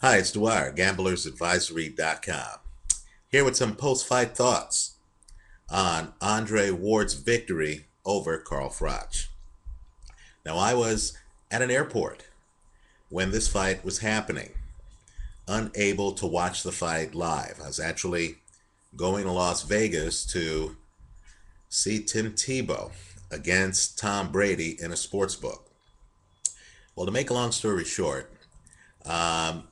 Hi, it's Dwyer, gamblersadvisory.com. Here with some post-fight thoughts on Andre Ward's victory over Carl Froch. Now, I was at an airport when this fight was happening, unable to watch the fight live. I was actually going to Las Vegas to see Tim Tebow against Tom Brady in a sports book. Well, to make a long story short, um,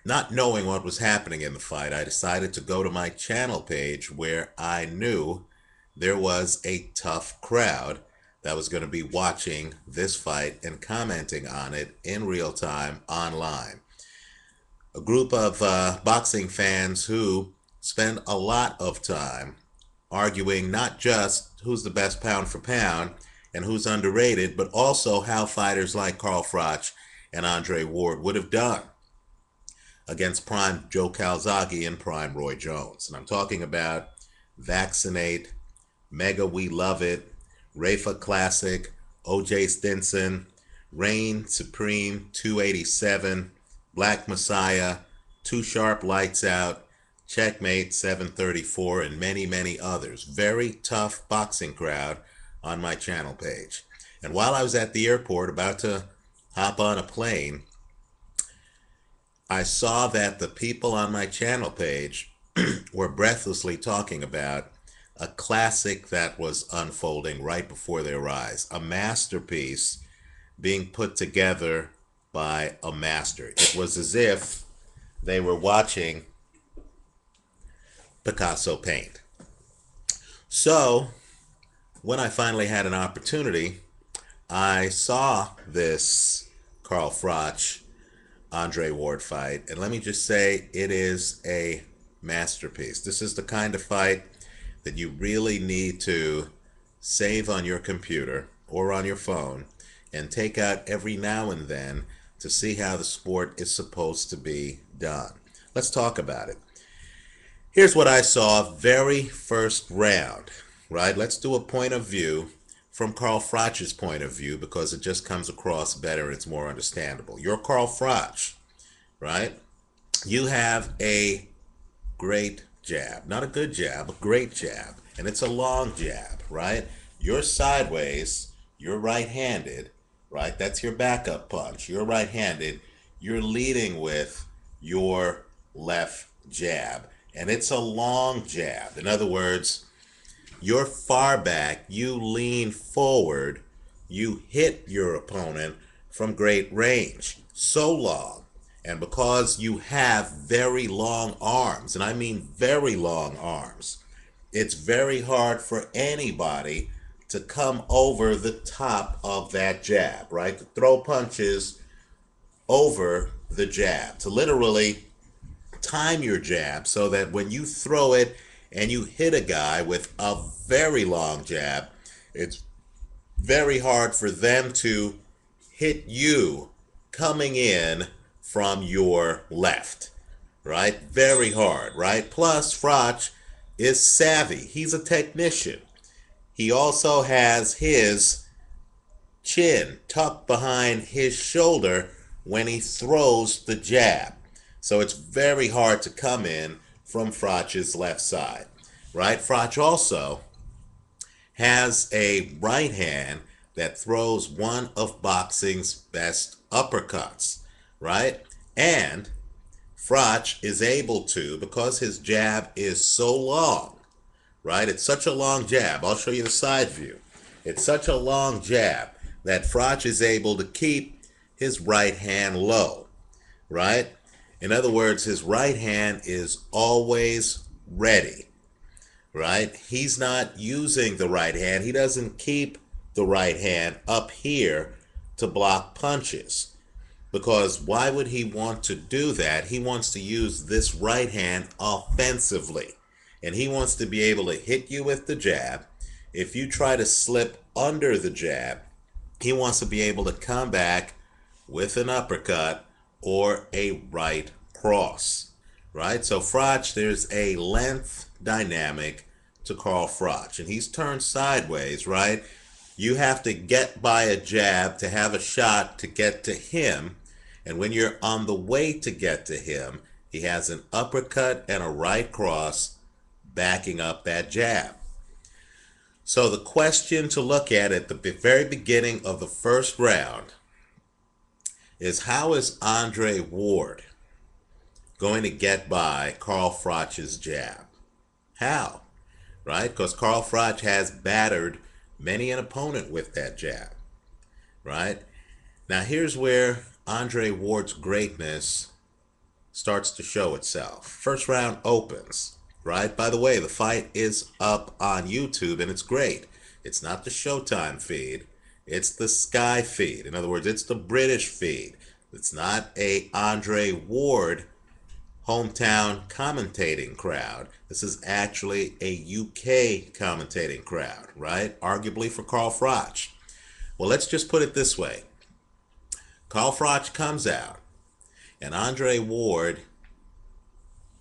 not knowing what was happening in the fight, I decided to go to my channel page where I knew there was a tough crowd that was going to be watching this fight and commenting on it in real time online. A group of boxing fans who spend a lot of time arguing not just who's the best pound for pound and who's underrated, but also how fighters like Carl Froch and Andre Ward would have done against prime Joe Calzaghe and prime Roy Jones. And I'm talking about Vaccinate, Mega We Love It, Rafa Classic, OJ Stinson, Reign Supreme 287, Black Messiah, Too Sharp Lights Out, Checkmate 734, and many, many others. Very tough boxing crowd on my channel page. And while I was at the airport about to hop on a plane, I saw that the people on my channel page were breathlessly talking about a classic that was unfolding right before their eyes, a masterpiece being put together by a master. It was as if they were watching Picasso paint. So, when I finally had an opportunity, I saw this Carl Froch Andre Ward fight, and let me just say, it is a masterpiece. This is the kind of fight that you really need to save on your computer or on your phone and take out every now and then to see how the sport is supposed to be done. Let's talk about it. Here's what I saw very first round, right? Let's do a point of view from Carl Froch's point of view because it just comes across better and it's more understandable. You're Carl Froch, right? You have a great jab. Not a good jab, a great jab. And it's a long jab, right? You're sideways, you're right-handed, right? That's your backup punch. You're right-handed. You're leading with your left jab. And it's a long jab. In other words, you're far back, you lean forward, you hit your opponent from great range. So long. And because you have very long arms, and I mean very long arms, it's very hard for anybody to come over the top of that jab, right? To throw punches over the jab, to literally time your jab so that when you throw it and you hit a guy with a very long jab, it's very hard for them to hit you coming in from your left, right? Very hard, right? Plus, Froch is savvy. He's a technician. He also has his chin tucked behind his shoulder when he throws the jab. So it's very hard to come in from Froch's left side, right? Froch also has a right hand that throws one of boxing's best uppercuts, right? And Froch is able to, because his jab is so long, right? It's such a long jab. I'll show you the side view. It's such a long jab that Froch is able to keep his right hand low, right? In other words, his right hand is always ready, right? He's not using the right hand. He doesn't keep the right hand up here to block punches. Because why would he want to do that? He wants to use this right hand offensively. And he wants to be able to hit you with the jab. If you try to slip under the jab, he wants to be able to come back with an uppercut or a right cross, right? So Froch, there's a length dynamic to Carl Froch, and he's turned sideways, right? You have to get by a jab to have a shot to get to him, And when you're on the way to get to him, he has an uppercut and a right cross backing up that jab. So the question to look at the very beginning of the first round is, how is Andre Ward going to get by Carl Froch's jab? How? Right? Because Carl Froch has battered many an opponent with that jab. Right? Now here's where Andre Ward's greatness starts to show itself. First round opens. Right? By the way, the fight is up on YouTube and it's great. It's not the Showtime feed. It's the Sky feed. In other words, it's the British feed. It's not a Andre Ward hometown commentating crowd. This is actually a UK commentating crowd, right? Arguably for Carl Froch. Well, let's just put it this way. Carl Froch comes out and Andre Ward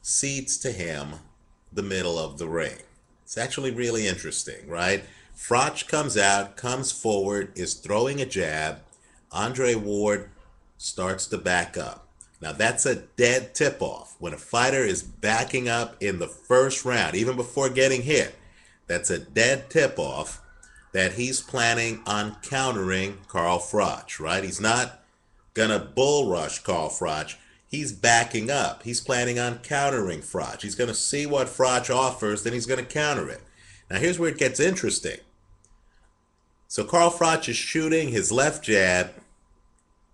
cedes to him the middle of the ring. It's actually really interesting, right? Froch comes out, comes forward, is throwing a jab. Andre Ward starts to back up. Now that's a dead tip-off. When a fighter is backing up in the first round, even before getting hit, that's a dead tip-off that he's planning on countering Carl Froch, right? He's not gonna bull rush Carl Froch. He's backing up. He's planning on countering Froch. He's gonna see what Froch offers, then he's gonna counter it. Now here's where it gets interesting. So Carl Froch is shooting his left jab.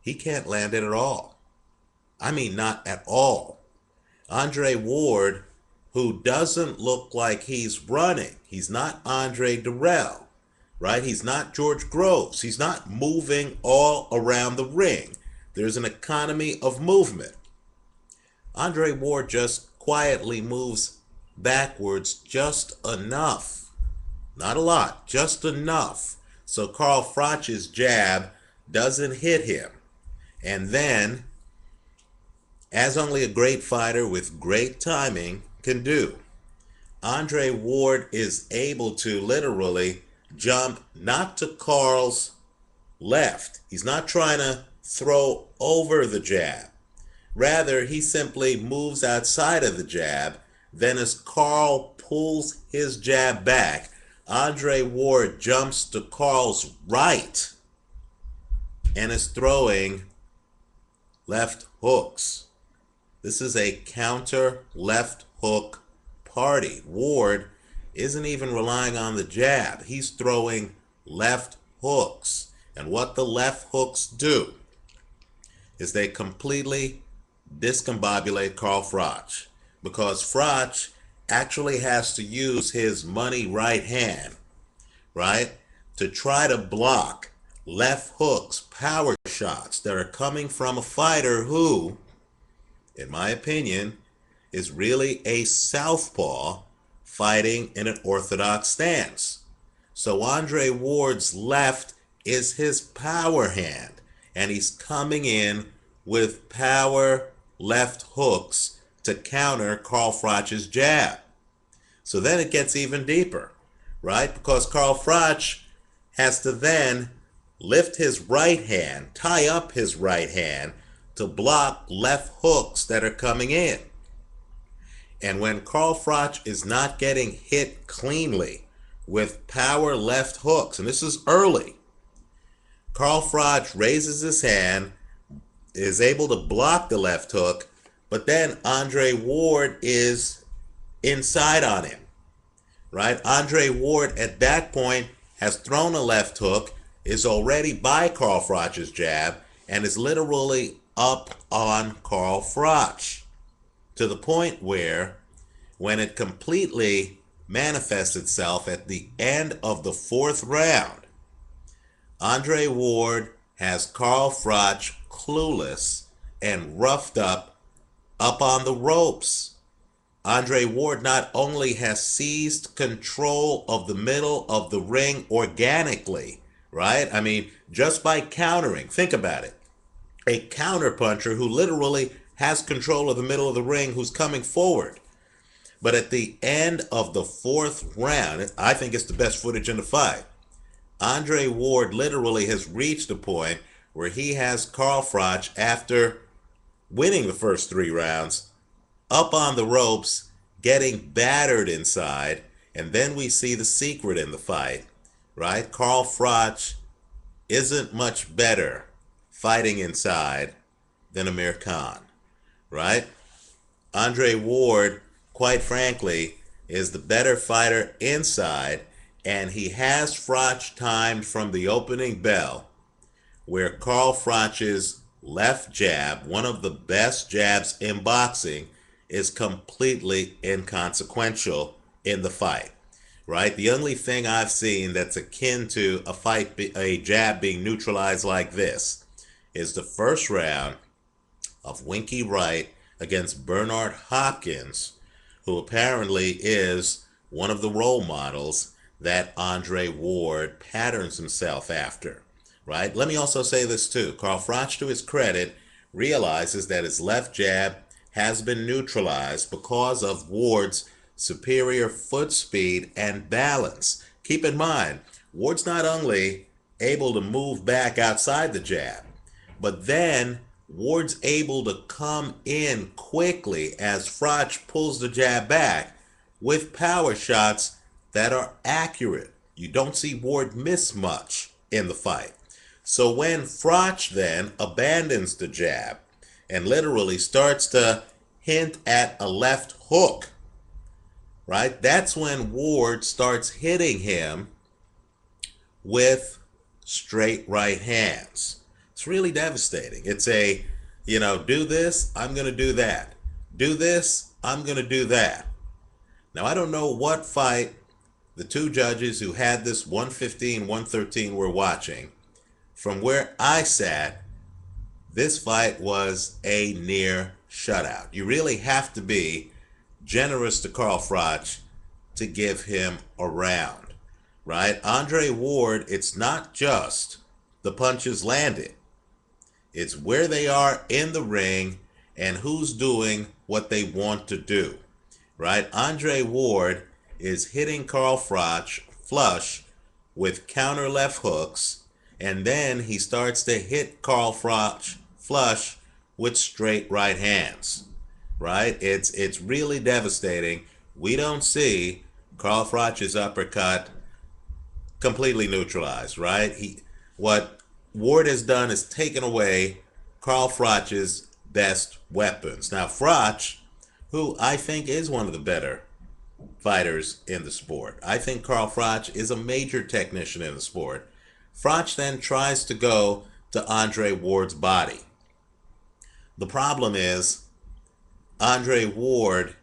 He can't land it at all. I mean, not at all. Andre Ward, who doesn't look like he's running. He's not Andre Durrell, right? He's not George Groves. He's not moving all around the ring. There's an economy of movement. Andre Ward just quietly moves backwards just enough. Not a lot, just enough. So Carl Froch's jab doesn't hit him. And then, as only a great fighter with great timing can do, Andre Ward is able to literally jump not to Carl's left. He's not trying to throw over the jab. Rather, he simply moves outside of the jab. Then as Carl pulls his jab back, Andre Ward jumps to Carl's right and is throwing left hooks. This is a counter left hook party. Ward isn't even relying on the jab. He's throwing left hooks. And what the left hooks do is they completely discombobulate Carl Froch, because Froch actually has to use his money right hand, right, to try to block left hooks, power shots that are coming from a fighter who, in my opinion, is really a southpaw fighting in an orthodox stance. So Andre Ward's left is his power hand, and he's coming in with power left hooks to counter Carl Froch's jab. So then it gets even deeper, right? Because Carl Froch has to then lift his right hand, tie up his right hand to block left hooks that are coming in. And when Carl Froch is not getting hit cleanly with power left hooks, and this is early, Carl Froch raises his hand, is able to block the left hook, but then Andre Ward is inside on him, right? Andre Ward at that point has thrown a left hook, is already by Carl Froch's jab, and is literally up on Carl Froch, to the point where, when it completely manifests itself at the end of the fourth round, Andre Ward has Carl Froch clueless and roughed up on the ropes. Andre Ward not only has seized control of the middle of the ring organically, right? I mean, just by countering. Think about it. A counterpuncher who literally has control of the middle of the ring, who's coming forward. But at the end of the fourth round, I think it's the best footage in the fight, Andre Ward literally has reached a point where he has Carl Froch, after winning the first 3 rounds, up on the ropes, getting battered inside, and then we see the secret in the fight, right? Carl Froch isn't much better fighting inside than Amir Khan, right? Andre Ward, quite frankly, is the better fighter inside, and he has Froch timed from the opening bell, where Carl Froch's left jab, one of the best jabs in boxing, is completely inconsequential in the fight, right? The only thing I've seen that's akin to a jab being neutralized like this is the first round of Winky Wright against Bernard Hopkins, who apparently is one of the role models that Andre Ward patterns himself after, right? Let me also say this too. Carl Froch, to his credit, realizes that his left jab has been neutralized because of Ward's superior foot speed and balance. Keep in mind, Ward's not only able to move back outside the jab, but then Ward's able to come in quickly as Froch pulls the jab back with power shots that are accurate. You don't see Ward miss much in the fight. So when Froch then abandons the jab and literally starts to hint at a left hook, right? That's when Ward starts hitting him with straight right hands. It's really devastating. It's do this, I'm going to do that. Do this, I'm going to do that. Now, I don't know what fight the two judges who had this 115, 113 were watching. From where I sat, this fight was a near shutout. You really have to be generous to Carl Froch to give him a round, right? Andre Ward, it's not just the punches landed. It's where they are in the ring and who's doing what they want to do, right? Andre Ward is hitting Carl Froch flush with counter left hooks, and then he starts to hit Carl Froch flush with straight right hands, right? It's really devastating. We don't see Carl Froch's uppercut completely neutralized, right? What Ward has done is taken away Carl Froch's best weapons. Now, Froch, who I think is one of the better fighters in the sport, I think Carl Froch is a major technician in the sport. Froch then tries to go to Andre Ward's body. The problem is Andre Ward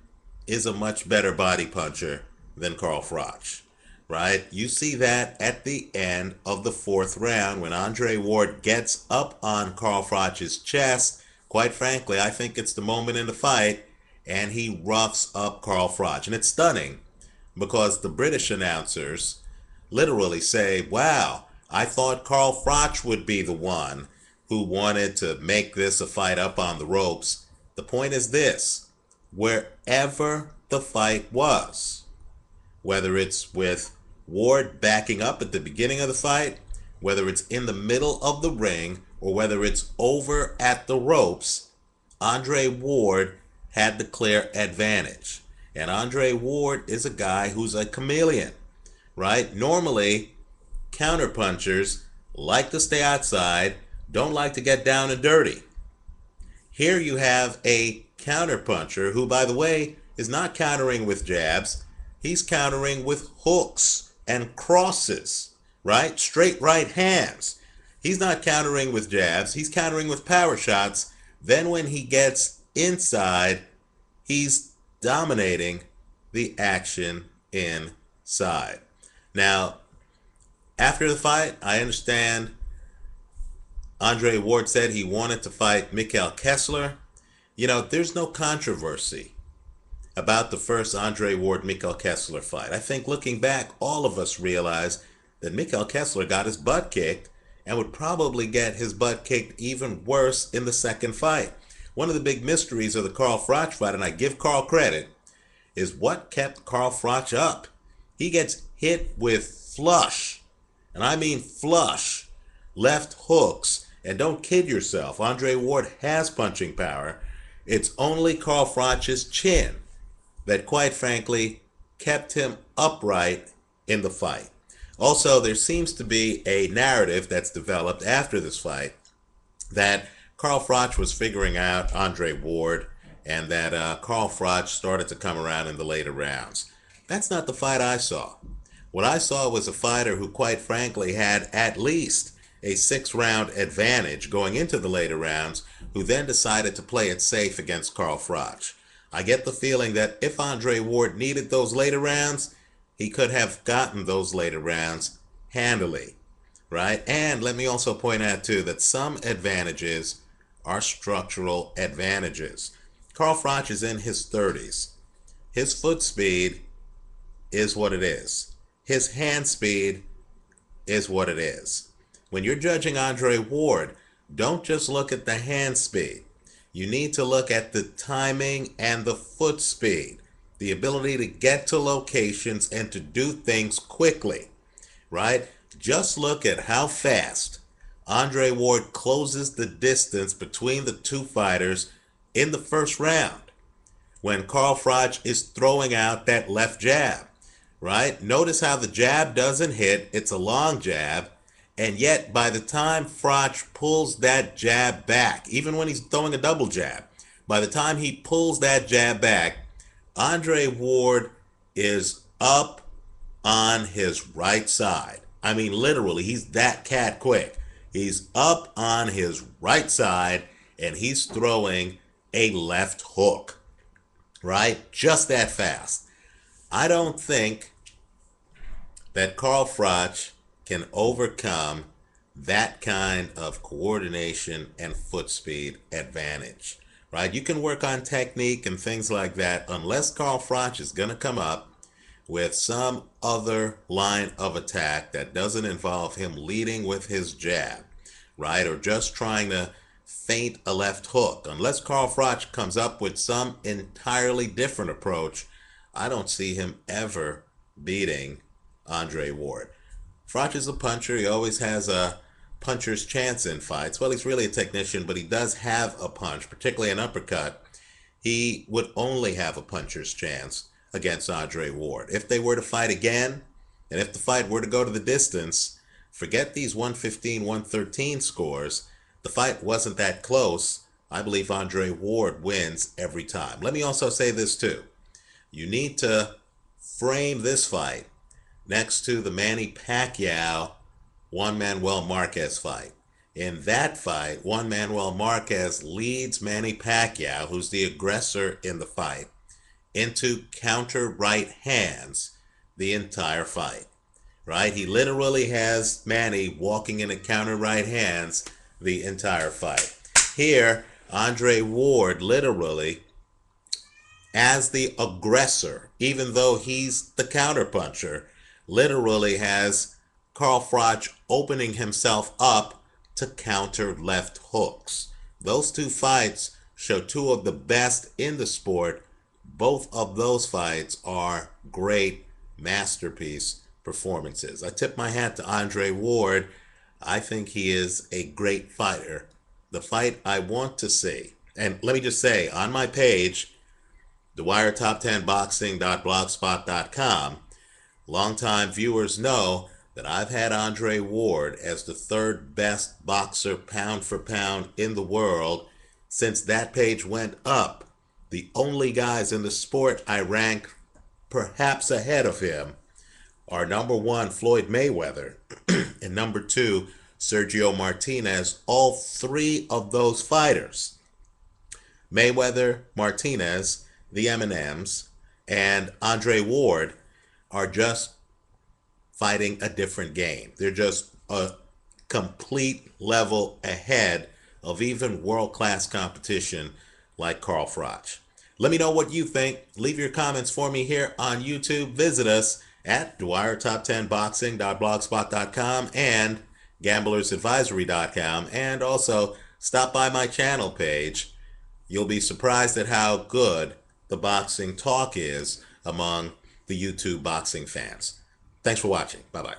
is a much better body puncher than Carl Froch, right? You see that at the end of the 4th round when Andre Ward gets up on Carl Froch's chest. Quite frankly, I think it's the moment in the fight, and he roughs up Carl Froch. And it's stunning because the British announcers literally say, wow, I thought Carl Froch would be the one who wanted to make this a fight up on the ropes. The point is this: wherever the fight was, whether it's with Ward backing up at the beginning of the fight, whether it's in the middle of the ring, or whether it's over at the ropes, Andre Ward had the clear advantage. And Andre Ward is a guy who's a chameleon, right? Normally, counterpunchers like to stay outside, don't like to get down and dirty. Here you have a counterpuncher who, by the way, is not countering with jabs. He's countering with hooks and crosses, right? Straight right hands. He's not countering with jabs. He's countering with power shots. Then when he gets inside, he's dominating the action inside. Now, after the fight, I understand Andre Ward said he wanted to fight Mikhail Kessler. There's no controversy about the first Andre Ward-Mikhail Kessler fight. I think looking back, all of us realize that Mikhail Kessler got his butt kicked and would probably get his butt kicked even worse in the second fight. One of the big mysteries of the Carl Froch fight, and I give Carl credit, is what kept Carl Froch up. He gets hit with flush, and I mean flush, left hooks, And don't kid yourself, Andre Ward has punching power. It's only Carl Froch's chin that, quite frankly, kept him upright in the fight. Also, there seems to be a narrative that's developed after this fight that Carl Froch was figuring out Andre Ward, and that Carl Froch started to come around in the later rounds. That's not the fight I saw. What I saw was a fighter who, quite frankly, had at least a 6-round advantage going into the later rounds, who then decided to play it safe against Carl Froch. I get the feeling that if Andre Ward needed those later rounds, he could have gotten those later rounds handily, right? And let me also point out, too, that some advantages are structural advantages. Carl Froch is in his 30s. His foot speed is what it is. His hand speed is what it is. When you're judging Andre Ward, don't just look at the hand speed. You need to look at the timing and the foot speed, the ability to get to locations and to do things quickly, right? Just look at how fast Andre Ward closes the distance between the two fighters in the first round when Carl Froch is throwing out that left jab, right? Notice how the jab doesn't hit. It's a long jab. And yet, by the time Froch pulls that jab back, even when he's throwing a double jab, by the time he pulls that jab back, Andre Ward is up on his right side. I mean, literally, he's that cat quick. He's up on his right side, and he's throwing a left hook, right? Just that fast. I don't think that Carl Froch can overcome that kind of coordination and foot speed advantage, right? You can work on technique and things like that unless Carl Froch is going to come up with some other line of attack that doesn't involve him leading with his jab, right? Or just trying to feint a left hook. Unless Carl Froch comes up with some entirely different approach, I don't see him ever beating Andre Ward. Froch is a puncher. He always has a puncher's chance in fights. Well, he's really a technician, but he does have a punch, particularly an uppercut. He would only have a puncher's chance against Andre Ward. If they were to fight again, and if the fight were to go to the distance, forget these 115, 113 scores. The fight wasn't that close. I believe Andre Ward wins every time. Let me also say this too. You need to frame this fight next to the Manny Pacquiao Juan Manuel Marquez fight. In that fight, Juan Manuel Marquez leads Manny Pacquiao, who's the aggressor in the fight, into counter right hands the entire fight, right? He literally has Manny walking in a counter right hands the entire fight. Here, Andre Ward literally, as the aggressor, even though he's the counterpuncher, literally has Carl Froch opening himself up to counter left hooks. Those two fights show two of the best in the sport. Both of those fights are great masterpiece performances. I tip my hat to Andre Ward. I think he is a great fighter. The fight I want to see. And let me just say, on my page, Dwyer Top10Boxing.blogspot.com, longtime viewers know that I've had Andre Ward as the third best boxer pound for pound in the world since that page went up. The only guys in the sport I rank perhaps ahead of him are number one, Floyd Mayweather, and number two, Sergio Martinez. All three of those fighters, Mayweather, Martinez, the M&Ms, and Andre Ward, are just fighting a different game. They're just a complete level ahead of even world-class competition like Carl Froch. Let me know what you think. Leave your comments for me here on YouTube. Visit us at DwyerTop10Boxing.blogspot.com and GamblersAdvisory.com, and also stop by my channel page. You'll be surprised at how good the boxing talk is among the YouTube boxing fans. Thanks for watching. Bye-bye.